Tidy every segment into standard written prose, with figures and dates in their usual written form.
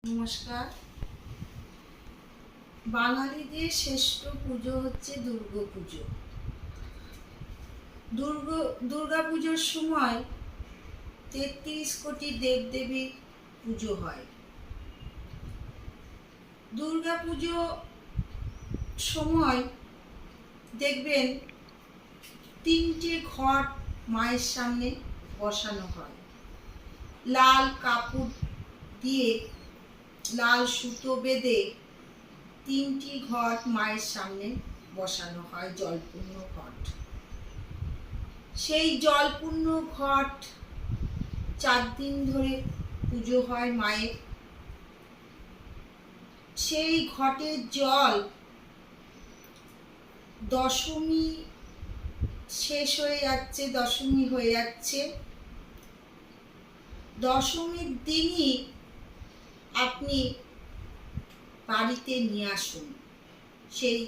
নমস্কার। বাঙালিদের শ্রেষ্ঠ পুজো হচ্ছে দুর্গাপুজো। দুর্গাপুজোর সময় ৩৩ কোটি দেবদেবীর পুজো হয়। দুর্গাপুজো সময় দেখবেন ৩টে ঘট মায়ের সামনে বসানো হয়। লাল কাপড় দিয়ে লাল সুতো বেঁধে ৩টি ঘট মায়ের সামনে বসানো হয়, জলপূর্ণ ঘট। সেই জলপূর্ণ ঘট ৪ দিন ধরে পুজো হয় মায়ের। সেই ঘটের জল দশমী শেষ হয়ে যাচ্ছে, দশমী হয়ে যাচ্ছে, দশমীর দিনই আপনি বাড়িতে নিয়ে আসুন। সেই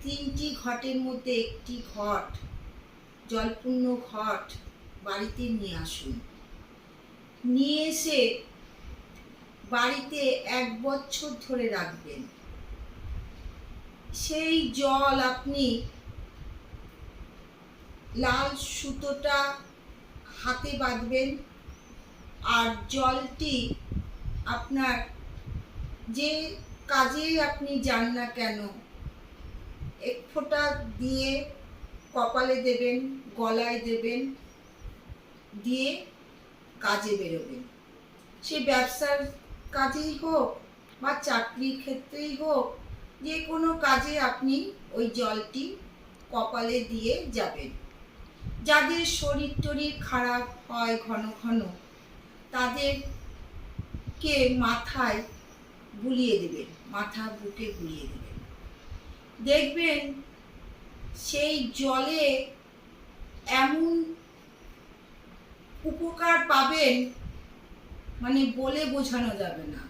৩টি ঘটের মধ্যে একটি ঘট, জলপূর্ণ ঘট বাড়িতে নিয়ে আসুন। নিয়ে এসে বাড়িতে ১ বছর ধরে রাখবেন। সেই জল আপনি লাল সুতোটা হাতে বাঁধবেন, আর জলটি আপনার যে কাজে আপনি যান না কেন, ১ ফোঁটা দিয়ে কপালে দেবেন, গলায় দেবেন, দিয়ে কাজে বেরোবেন। সে ব্যবসার কাজেই হোক বা চাকরির ক্ষেত্রেই হোক, যে কোনো কাজে আপনি ওই জলটি কপালে দিয়ে যাবেন। যাদের শরীর টরীর খারাপ হয় ঘন ঘন, তাদেরকে মাথায় বুলিয়ে দেবেন, মাথা বুকে বুলিয়ে দেবেন। দেখবেন সেই জলে এমন উপকার পাবেন, মানে বলে বোঝানো যাবে না।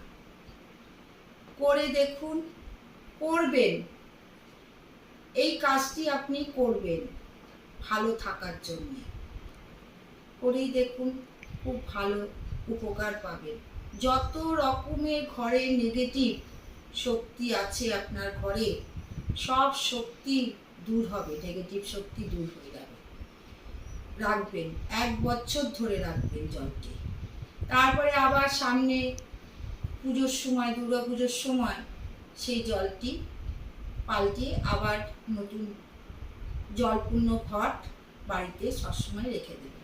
করে দেখুন, করবেন, এই কাজটি আপনি করবেন ভালো থাকার জন্য। করেই দেখুন, খুব ভালো উপকার পাবেন। যত রকমের ঘরে নেগেটিভ শক্তি আছে আপনার ঘরে, সব শক্তি দূর হবে, নেগেটিভ শক্তি দূর হয়ে যাবে। রাখবেন, ১ বছর ধরে রাখবেন জলটি। তারপরে আবার সামনে পুজোর সময়, দুর্গাপুজোর সময় সেই জলটি পাল্টে আবার নতুন জলপূর্ণ ঘট বাড়িতে সবসময় রেখে দেবেন।